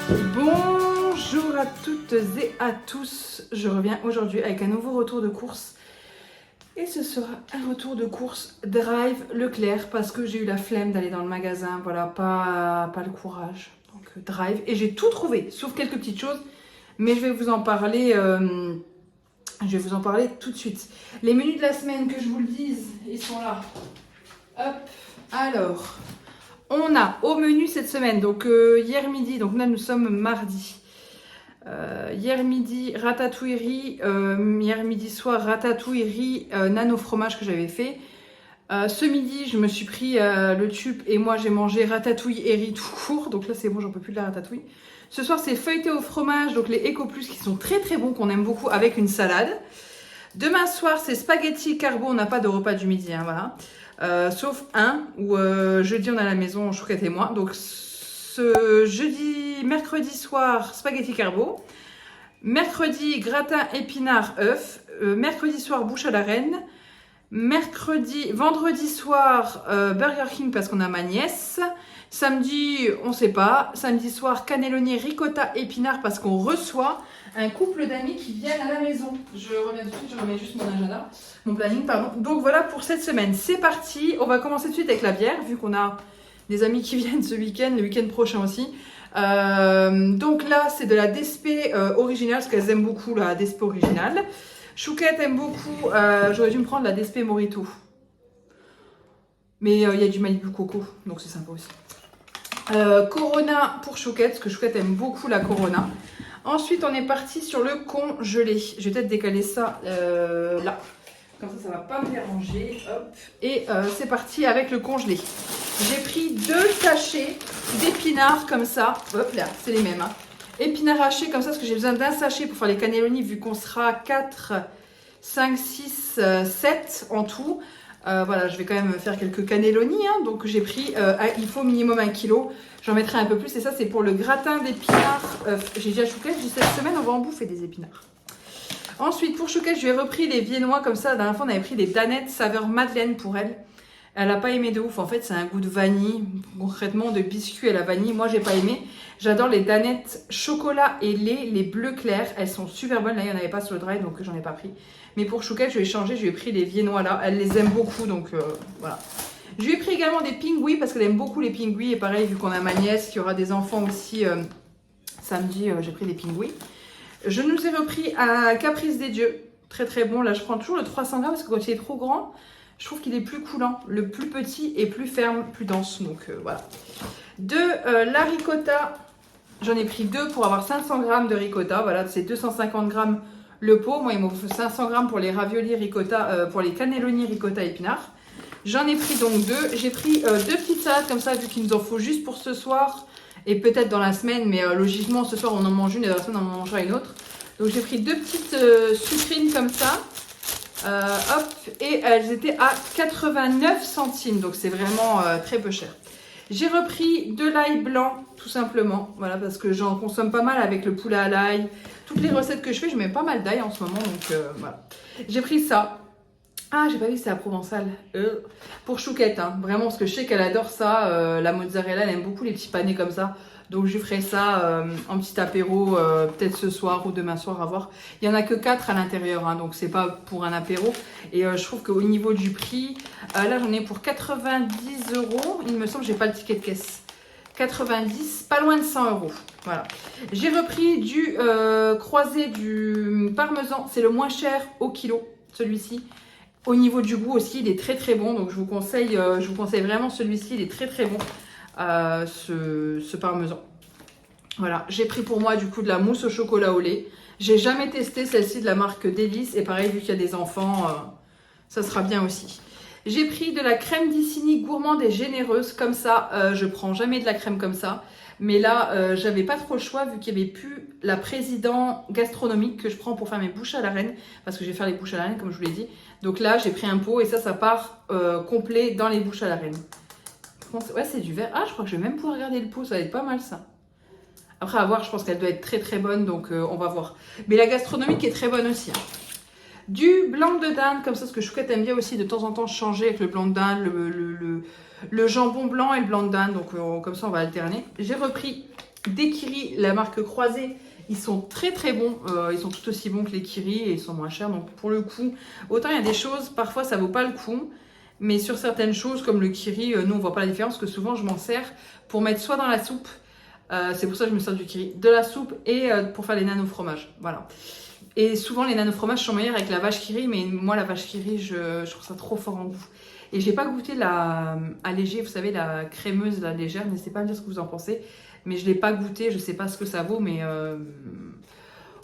Bonjour à toutes et à tous, je reviens aujourd'hui avec un nouveau retour de course et ce sera un retour de course Drive Leclerc parce que j'ai eu la flemme d'aller dans le magasin, voilà, pas le courage, donc Drive, et j'ai tout trouvé sauf quelques petites choses, mais je vais vous en parler tout de suite. Les menus de la semaine, que je vous le dise, ils sont là. Hop, alors... On a au menu cette semaine, donc hier midi, donc là nous sommes mardi. Hier midi, ratatouille riz, hier midi soir, ratatouille riz, nano fromage que j'avais fait. Ce midi, je me suis pris le tube et moi j'ai mangé ratatouille et riz tout court, donc là c'est bon, j'en peux plus de la ratatouille. Ce soir c'est feuilleté au fromage, donc les Eco Plus qui sont très très bons, qu'on aime beaucoup, avec une salade. Demain soir c'est spaghetti carbo, on n'a pas de repas du midi, hein, voilà. Sauf un où jeudi on est à la maison, Chouquette et moi. Donc ce mercredi soir spaghetti carbo, mercredi gratin épinard œuf, mercredi soir bouche à la reine, vendredi soir Burger King parce qu'on a ma nièce, samedi on sait pas, samedi soir cannelloni ricotta épinard parce qu'on reçoit un couple d'amis qui viennent à la maison. Je reviens tout de suite, je remets juste mon agenda, mon planning, pardon. Donc voilà pour cette semaine, c'est parti. On va commencer tout de suite avec la bière, vu qu'on a des amis qui viennent ce week-end, le week-end prochain aussi. Donc là, c'est de la DSP originale, parce qu'elles aiment beaucoup la DSP originale. Chouquette aime beaucoup, j'aurais dû me prendre la DSP Morito. Mais il y a du Malibu Coco, donc c'est sympa aussi. Corona pour Chouquette, parce que Chouquette aime beaucoup la Corona. Ensuite, on est parti sur le congelé. Je vais peut-être décaler ça là. Comme ça ne va pas me déranger. Hop. Et c'est parti avec le congelé. J'ai pris 2 sachets d'épinards comme ça. Hop là, c'est les mêmes. Hein. Épinards hachés comme ça, parce que j'ai besoin d'un sachet pour faire les cannelloni, vu qu'on sera 4, 5, 6, 7 en tout. Voilà, je vais quand même faire quelques cannelloni, hein, donc j'ai pris, il faut minimum 1 kg, j'en mettrai un peu plus, et ça c'est pour le gratin d'épinards. J'ai dit à Chouquette, j'ai dit cette semaine on va en bouffer des épinards. Ensuite pour Chouquette, je lui ai repris les viennois comme ça, la dernière fois on avait pris des danettes saveur madeleine pour elle. Elle n'a pas aimé de ouf, en fait c'est un goût de vanille, concrètement de biscuit à la vanille, moi j'ai pas aimé. J'adore les danettes chocolat et lait, les bleus clairs, elles sont super bonnes, là il n'y en avait pas sur le drive donc j'en ai pas pris. Mais pour Chouquette, je vais changer, je lui ai pris les viennois là, elle les aime beaucoup donc voilà. Je lui ai pris également des pingouis parce qu'elle aime beaucoup les pingouis, et pareil vu qu'on a ma nièce qui aura des enfants aussi, samedi j'ai pris des pingouis. Je nous ai repris un Caprice des Dieux, très très bon, là je prends toujours le 300 grammes parce que quand il est trop grand, je trouve qu'il est plus coulant, le plus petit est plus ferme, plus dense, donc voilà. La ricotta, j'en ai pris 2 pour avoir 500 grammes de ricotta, voilà, c'est 250 grammes le pot. Moi il me faut 500 grammes pour les raviolis ricotta, pour les cannelloni ricotta épinards. J'en ai pris donc 2, j'ai pris 2 petites salades comme ça, vu qu'il nous en faut juste pour ce soir, et peut-être dans la semaine, mais logiquement ce soir on en mange une et dans la semaine on en mangera une autre. Donc j'ai pris 2 petites sucrines comme ça. Hop, et elles étaient à 89 centimes, donc c'est vraiment très peu cher. J'ai repris de l'ail blanc, tout simplement, voilà, parce que j'en consomme pas mal avec le poulet à l'ail. Toutes les recettes que je fais, je mets pas mal d'ail en ce moment, donc voilà. J'ai pris ça. Ah, j'ai pas vu que c'est la provençale. Pour Chouquette, hein, vraiment, parce que je sais qu'elle adore ça, la mozzarella, elle aime beaucoup les petits panés comme ça. Donc je ferai ça en petit apéro, peut-être ce soir ou demain soir, à voir. Il n'y en a que 4 à l'intérieur, hein, donc c'est pas pour un apéro. Et je trouve qu'au niveau du prix, là j'en ai pour 90 €. Il me semble, j'ai pas le ticket de caisse. 90, pas loin de 100 €. Voilà. J'ai repris du croisé du parmesan, c'est le moins cher au kilo, celui-ci. Au niveau du goût aussi, il est très très bon, donc je vous conseille vraiment celui-ci, il est très très bon. Ce parmesan. Voilà, j'ai pris pour moi du coup de la mousse au chocolat au lait. J'ai jamais testé celle-ci de la marque Délice, et pareil vu qu'il y a des enfants, ça sera bien aussi. J'ai pris de la crème d'Icini gourmande et généreuse, comme ça, je prends jamais de la crème comme ça. Mais là, j'avais pas trop le choix vu qu'il n'y avait plus la président gastronomique que je prends pour faire mes bouches à la reine, parce que je vais faire les bouches à la reine comme je vous l'ai dit. Donc là, j'ai pris un pot et ça part complet dans les bouches à la reine. Ouais, c'est du verre. Ah, je crois que je vais même pouvoir regarder le pot, ça va être pas mal ça. Après, à voir, je pense qu'elle doit être très très bonne, donc on va voir. Mais la gastronomique est très bonne aussi. Hein. Du blanc de dinde, comme ça, parce que Chouquette aime bien aussi de temps en temps changer avec le blanc de dinde, le jambon blanc et le blanc de dinde, donc comme ça on va alterner. J'ai repris des Kiri, la marque Croisée. Ils sont très très bons, ils sont tout aussi bons que les Kiri et ils sont moins chers. Donc pour le coup, autant il y a des choses, parfois ça vaut pas le coup. Mais sur certaines choses comme le Kiri, nous on voit pas la différence, parce que souvent je m'en sers pour mettre soit dans la soupe, c'est pour ça que je me sers du Kiri, de la soupe et pour faire les nano fromages. Voilà. Et souvent les nano fromages sont meilleurs avec la vache Kiri, mais moi la vache Kiri, je trouve ça trop fort en goût. Et j'ai pas goûté la allégée, vous savez, la crémeuse, la légère. N'hésitez pas à me dire ce que vous en pensez. Mais je l'ai pas goûté, je sais pas ce que ça vaut, mais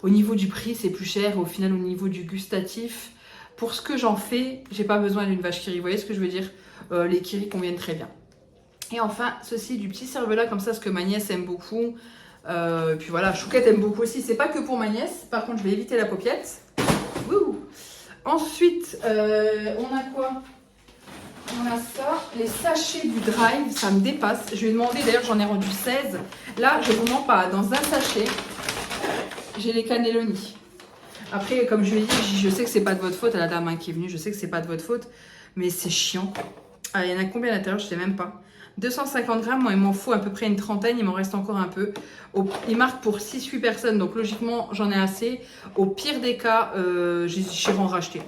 au niveau du prix, c'est plus cher. Au final, au niveau du gustatif, pour ce que j'en fais, j'ai pas besoin d'une vache Kiri. Vous voyez ce que je veux dire? Les Kiri conviennent très bien. Et enfin, ceci du petit cervelas, comme ça, ce que ma nièce aime beaucoup. Puis voilà, Chouquette aime beaucoup aussi. C'est pas que pour ma nièce. Par contre, je vais éviter la paupiette. Wouh. Ensuite, on a quoi? On a ça, les sachets du Drive, ça me dépasse. Je lui ai demandé, d'ailleurs j'en ai rendu 16. Là, je vous mens pas, dans un sachet, j'ai les cannelloni. Après, comme je lui ai dit, je sais que c'est pas de votre faute, à la dame qui est venue, je sais que c'est pas de votre faute, mais c'est chiant. Ah, il y en a combien à l'intérieur, je sais même pas. 250 grammes, moi il m'en faut à peu près une trentaine, il m'en reste encore un peu. Il marque pour 6-8 personnes, donc logiquement j'en ai assez. Au pire des cas, j'irai en racheter.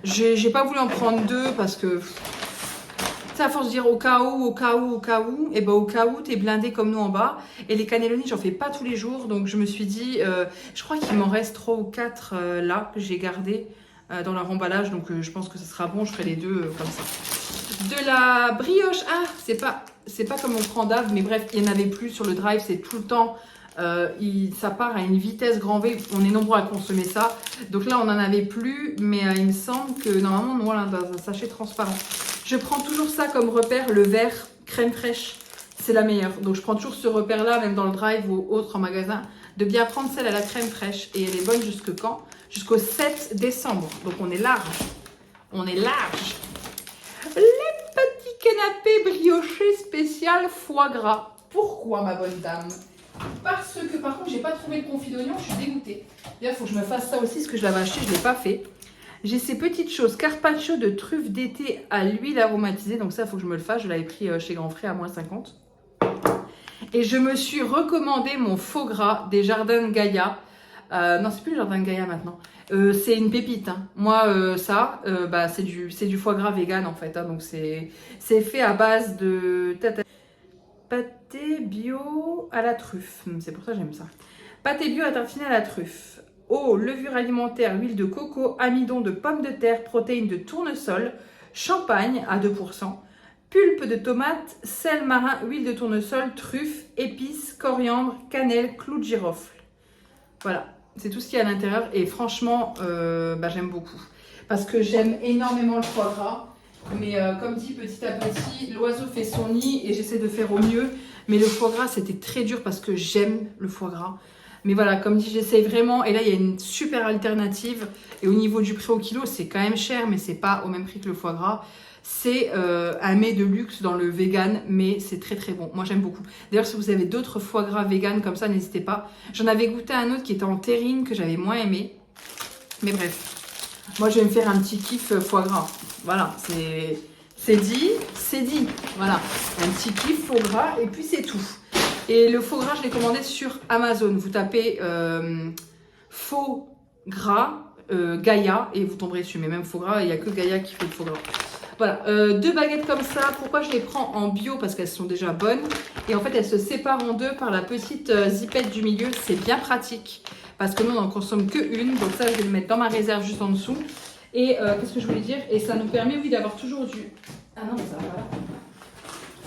J'ai pas voulu en prendre deux parce que... à force de dire au cas où, et ben au cas où, t'es blindé comme nous en bas. Et les cannelloni, j'en fais pas tous les jours, donc je me suis dit, je crois qu'il m'en reste 3 ou 4 là, que j'ai gardé dans leur emballage, donc je pense que ce sera bon, je ferai les deux comme ça. De la brioche, ah, c'est pas comme on prend d'Ave, mais bref, il n'y en avait plus sur le Drive, c'est tout le temps, ça part à une vitesse grand V, on est nombreux à consommer ça, donc là on n'en avait plus, mais il me semble que normalement, nous, voilà, dans un sachet transparent. Je prends toujours ça comme repère, le vert crème fraîche, c'est la meilleure. Donc je prends toujours ce repère-là, même dans le Drive ou autre en magasin, de bien prendre celle à la crème fraîche. Et elle est bonne jusque quand? Jusqu'au 7 décembre. Donc on est large. On est large. Les petits canapés briochés spécial foie gras. Pourquoi, ma bonne dame? Parce que par contre, j'ai pas trouvé le confit d'oignon, je suis dégoûtée. D'ailleurs, il faut que je me fasse ça aussi, parce que je l'avais acheté, je ne l'ai pas fait. J'ai ces petites choses, carpaccio de truffes d'été à l'huile aromatisée. Donc ça, il faut que je me le fasse. Je l'avais pris chez Grand Frais à moins 50. Et je me suis recommandé mon faux gras des Jardins de Gaïa. Non, c'est plus le Jardin de Gaïa maintenant. C'est une pépite. Hein. Moi, c'est du foie gras vegan en fait. Hein. Donc c'est fait à base de pâté bio à la truffe. C'est pour ça que j'aime ça. Pâté bio à tartiner à la truffe. Eau, levure alimentaire, huile de coco, amidon de pommes de terre, protéines de tournesol, champagne à 2%, pulpe de tomate, sel marin, huile de tournesol, truffe, épices, coriandre, cannelle, clou de girofle. Voilà, c'est tout ce qu'il y a à l'intérieur et franchement, j'aime beaucoup. Parce que j'aime énormément le foie gras. Mais comme dit, petit à petit, l'oiseau fait son nid et j'essaie de faire au mieux. Mais le foie gras, c'était très dur parce que j'aime le foie gras. Mais voilà, comme dit, j'essaye vraiment. Et là, il y a une super alternative. Et au niveau du prix au kilo, c'est quand même cher, mais c'est pas au même prix que le foie gras. C'est un mets de luxe dans le vegan, mais c'est très très bon. Moi, j'aime beaucoup. D'ailleurs, si vous avez d'autres foie gras vegan comme ça, n'hésitez pas. J'en avais goûté un autre qui était en terrine, que j'avais moins aimé. Mais bref, moi, je vais me faire un petit kiff foie gras. Voilà, c'est dit, c'est dit. Voilà, un petit kiff foie gras et puis c'est tout. Et le faux gras, je l'ai commandé sur Amazon. Vous tapez faux gras Gaïa et vous tomberez dessus. Mais même faux gras, il n'y a que Gaïa qui fait le faux gras. Voilà, 2 baguettes comme ça. Pourquoi je les prends en bio? Parce qu'elles sont déjà bonnes. Et en fait, elles se séparent en deux par la petite zipette du milieu. C'est bien pratique. Parce que nous, on n'en consomme qu'une. Donc ça, je vais le mettre dans ma réserve juste en dessous. Et qu'est-ce que je voulais dire? Et ça nous permet, oui, d'avoir toujours du... Ah non, ça va.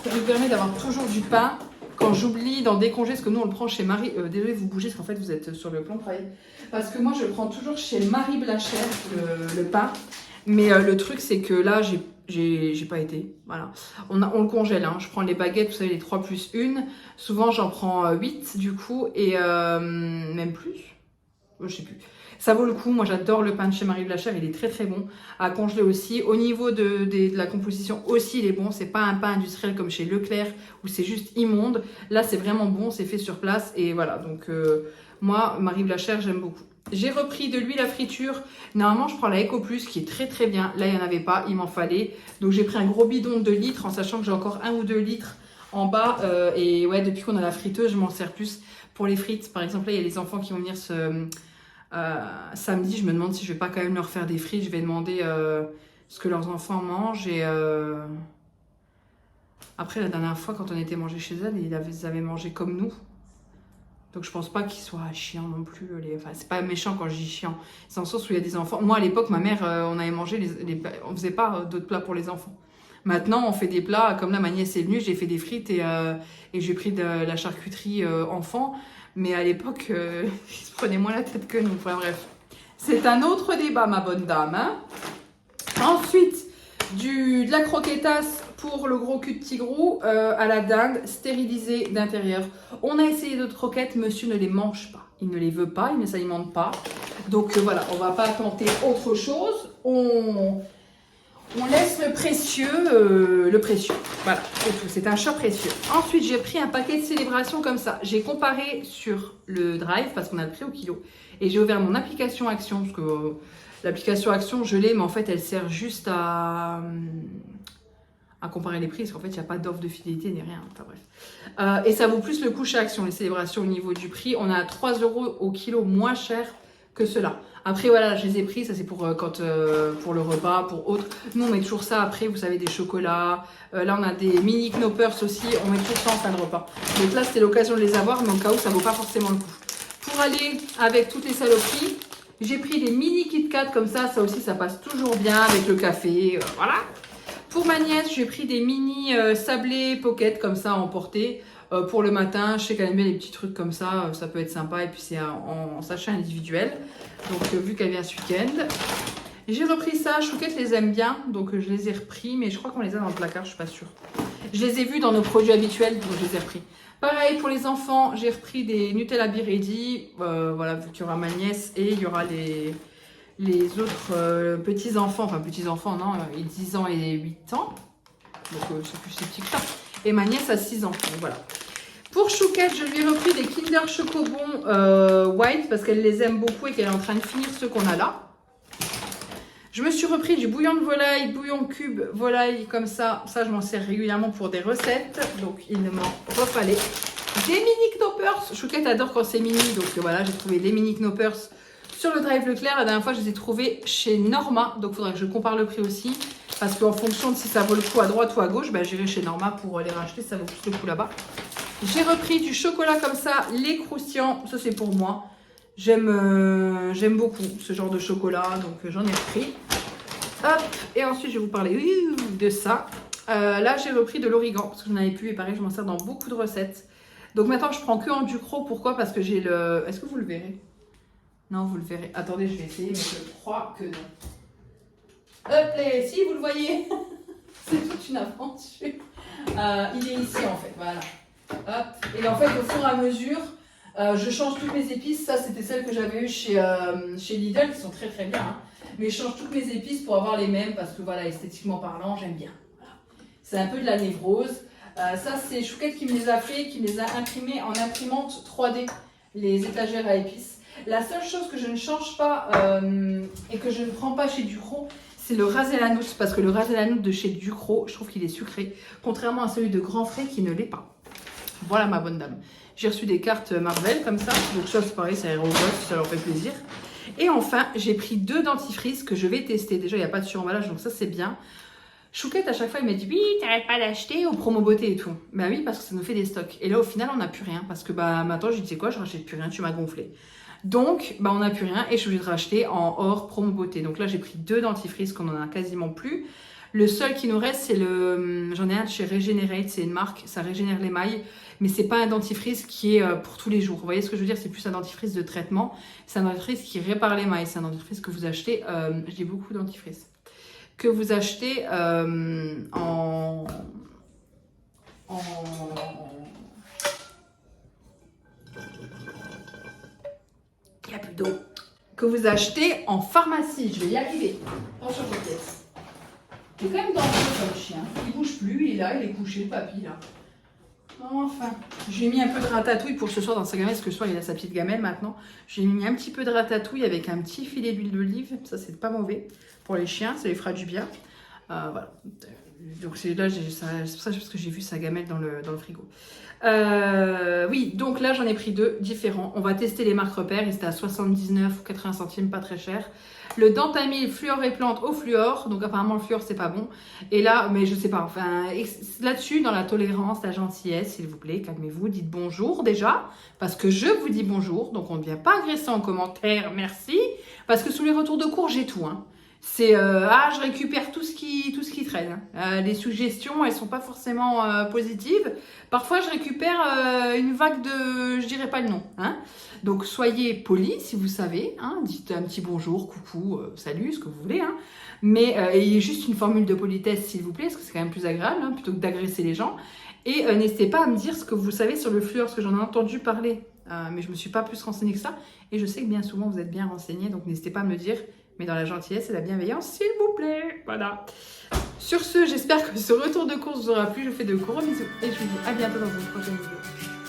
Ça nous permet d'avoir toujours du pain. Quand j'oublie d'en décongeler, parce que nous on le prend chez Marie, désolé vous bougez parce qu'en fait vous êtes sur le plan de travail. Parce que moi je le prends toujours chez Marie Blachère, le pain. Mais le truc c'est que là j'ai pas été, voilà. On le congèle, hein. Je prends les baguettes, vous savez les 3 plus 1. Souvent j'en prends 8 du coup, et même plus, je sais plus. Ça vaut le coup, moi j'adore le pain de chez Marie Blachère, il est très très bon à congeler aussi. Au niveau de la composition aussi, il est bon, c'est pas un pain industriel comme chez Leclerc où c'est juste immonde. Là c'est vraiment bon, c'est fait sur place et voilà, donc moi Marie Blachère j'aime beaucoup. J'ai repris de l'huile à friture, normalement je prends la Eco Plus qui est très très bien, là il n'y en avait pas, il m'en fallait. Donc j'ai pris un gros bidon de 2 litres en sachant que j'ai encore 1 ou 2 litres en bas. Et ouais, depuis qu'on a la friteuse, je m'en sers plus pour les frites. Par exemple, là, il y a les enfants qui vont venir samedi. Je me demande si je vais pas quand même leur faire des frites. Je vais demander ce que leurs enfants mangent. Et après, la dernière fois, quand on était mangé chez elle, ils avaient mangé comme nous. Donc je pense pas qu'ils soient chiants non plus. Enfin, c'est pas méchant quand je dis chiant. C'est dans le sens où il y a des enfants. Moi, à l'époque, ma mère, on avait mangé on faisait pas d'autres plats pour les enfants. Maintenant, on fait des plats, comme là, ma nièce est venue, j'ai fait des frites et j'ai pris de la charcuterie enfant. Mais à l'époque, ils se prenaient moins la tête que nous. Enfin bref, c'est un autre débat, ma bonne dame. Hein. Ensuite, de la croquettasse pour le gros cul de tigrou à la dinde, stérilisée d'intérieur. On a essayé d'autres croquettes, monsieur ne les mange pas. Il ne les veut pas, il ne s'alimente pas. Donc voilà, on va pas tenter autre chose. On laisse le précieux. Voilà, c'est tout. C'est un chat précieux. Ensuite, j'ai pris un paquet de célébration comme ça. J'ai comparé sur le Drive, parce qu'on a le prix au kilo. Et j'ai ouvert mon application Action, parce que l'application Action, je l'ai, mais en fait, elle sert juste à comparer les prix, parce qu'en fait, il n'y a pas d'offre de fidélité ni rien. Enfin bref. Et ça vaut plus le coup chez Action, les célébrations au niveau du prix. On a 3 € au kilo moins cher que cela. Après, voilà, je les ai pris. Ça, c'est pour le repas, pour autre. Nous, on met toujours ça. Après, vous savez, des chocolats. Là, on a des mini knoppers aussi. On met toujours ça en fin de repas. Donc là, c'était l'occasion de les avoir, mais au cas où, ça vaut pas forcément le coup. Pour aller avec toutes les saloperies, j'ai pris des mini Kit Kat comme ça. Ça aussi, ça passe toujours bien avec le café. Voilà. Pour ma nièce, j'ai pris des mini sablés pocket comme ça à emporter pour le matin. Je sais qu'elle aime bien les petits trucs comme ça, ça peut être sympa. Et puis c'est en sachet individuel. Donc vu qu'elle vient ce week-end. J'ai repris ça, Chouquette les aime bien, donc je les ai repris. Mais je crois qu'on les a dans le placard, je suis pas sûre. Je les ai vus dans nos produits habituels, donc je les ai repris. Pareil pour les enfants, j'ai repris des Nutella Be Ready. Voilà, vu qu'il y aura ma nièce et il y aura les autres petits-enfants, enfin petits-enfants, non, 10 ans et 8 ans. Donc c'est plus si petit que ça. Et ma nièce a 6 ans, donc voilà. Pour Chouquette, je lui ai repris des Kinder Chocobon White parce qu'elle les aime beaucoup et qu'elle est en train de finir ceux qu'on a là. Je me suis repris du bouillon de volaille, bouillon cube volaille comme ça. Ça, je m'en sers régulièrement pour des recettes. Donc, il ne m'en refallait. Des mini knoppers. Chouquette adore quand c'est mini. Donc, voilà, j'ai trouvé des mini knoppers sur le Drive Leclerc. La dernière fois, je les ai trouvés chez Norma. Donc, il faudrait que je compare le prix aussi. Parce qu'en fonction de si ça vaut le coup à droite ou à gauche, bah, j'irai chez Norma pour les racheter. Ça vaut plus le coup là-bas. J'ai repris du chocolat comme ça, les croustillants. Ça, c'est pour moi. J'aime beaucoup ce genre de chocolat, donc j'en ai repris. Hop, et ensuite je vais vous parler de ça. Là j'ai repris de l'origan parce que j'en avais plus et pareil je m'en sers dans beaucoup de recettes. Donc maintenant je prends que en ducro. Pourquoi? Parce que j'ai le... Est-ce que vous le verrez? Non, vous le verrez. Attendez, je vais essayer, mais je crois que non. Hop là, si vous le voyez. C'est toute une aventure. Il est ici en fait, voilà. Hop. Et en fait au fur et à mesure... je change toutes mes épices. Ça, c'était celles que j'avais eues chez Lidl, qui sont très très bien. Hein. Mais je change toutes mes épices pour avoir les mêmes parce que voilà, esthétiquement parlant, j'aime bien. Voilà. C'est un peu de la névrose. Ça, c'est Chouquette qui me les a fait, qui me les a imprimés en imprimante 3D, les étagères à épices. La seule chose que je ne change pas et que je ne prends pas chez Ducros, c'est le ras el hanout. Parce que le ras el hanout de chez Ducros, je trouve qu'il est sucré. Contrairement à celui de Grand Frais qui ne l'est pas. Voilà ma bonne dame. J'ai reçu des cartes Marvel comme ça. Donc ça c'est pareil, ça ira au gosse, ça leur fait plaisir. Et enfin, j'ai pris 2 dentifrices que je vais tester. Déjà, il n'y a pas de suremballage, donc ça c'est bien. Chouquette, à chaque fois, il m'a dit oui, t'arrêtes pas d'acheter au promo beauté et tout. Bah oui, parce que ça nous fait des stocks. Et là, au final, on n'a plus rien. Parce que bah maintenant, je disais quoi, je rachète plus rien, tu m'as gonflé. Donc, bah on n'a plus rien et je suis obligée de racheter en hors promo beauté. Donc là, j'ai pris 2 dentifrices qu'on en a quasiment plus. Le seul qui nous reste, c'est le... J'en ai un de chez Regenerate, c'est une marque, ça régénère l'émail. Mais c'est pas un dentifrice qui est pour tous les jours. Vous voyez ce que je veux dire? C'est plus un dentifrice de traitement. C'est un dentifrice qui répare l'émail. C'est un dentifrice que vous achetez... je dis beaucoup de dentifrice. Que vous achetez en... Il n'y a plus d'eau. Que vous achetez en pharmacie. Je vais y arriver. Attention, pièce. Il est quand même dangereux comme chien. Il bouge plus, il est là, il est couché, le papy là. Enfin, j'ai mis un peu de ratatouille pour ce soir dans sa gamelle, parce que ce soir il a sa petite gamelle maintenant. J'ai mis un petit peu de ratatouille avec un petit filet d'huile d'olive. Ça, c'est pas mauvais pour les chiens, ça les fera du bien. Voilà. Donc c'est là, c'est pour ça parce que j'ai vu sa gamelle dans le frigo. Oui, donc là j'en ai pris 2 différents. On va tester les marques repères. Ils étaient à 79 ou 80 centimes, pas très cher. Le Dentamil fluor et plante au fluor. Donc apparemment le fluor c'est pas bon. Et là, mais je sais pas. Enfin, là-dessus, dans la tolérance, la gentillesse, s'il vous plaît, calmez-vous. Dites bonjour déjà. Parce que je vous dis bonjour. Donc on ne vient pas agresser en commentaire. Merci. Parce que sous les retours de cours, j'ai tout. Hein. C'est je récupère tout ce qui traîne. Les suggestions, elles sont pas forcément positives. Parfois, je récupère une vague de, je dirais pas le nom. Hein. Donc, soyez polis si vous savez. Hein. Dites un petit bonjour, coucou, salut, ce que vous voulez. Hein. Mais ayez juste une formule de politesse, s'il vous plaît, parce que c'est quand même plus agréable, hein, plutôt que d'agresser les gens. Et n'hésitez pas à me dire ce que vous savez sur le fluor, parce que j'en ai entendu parler. Mais je me suis pas plus renseignée que ça. Et je sais que bien souvent, vous êtes bien renseignés. Donc, n'hésitez pas à me le dire. Mais dans la gentillesse et la bienveillance, s'il vous plaît. Voilà. Sur ce, j'espère que ce retour de course vous aura plu. Je vous fais de gros bisous et je vous dis à bientôt dans une prochaine vidéo.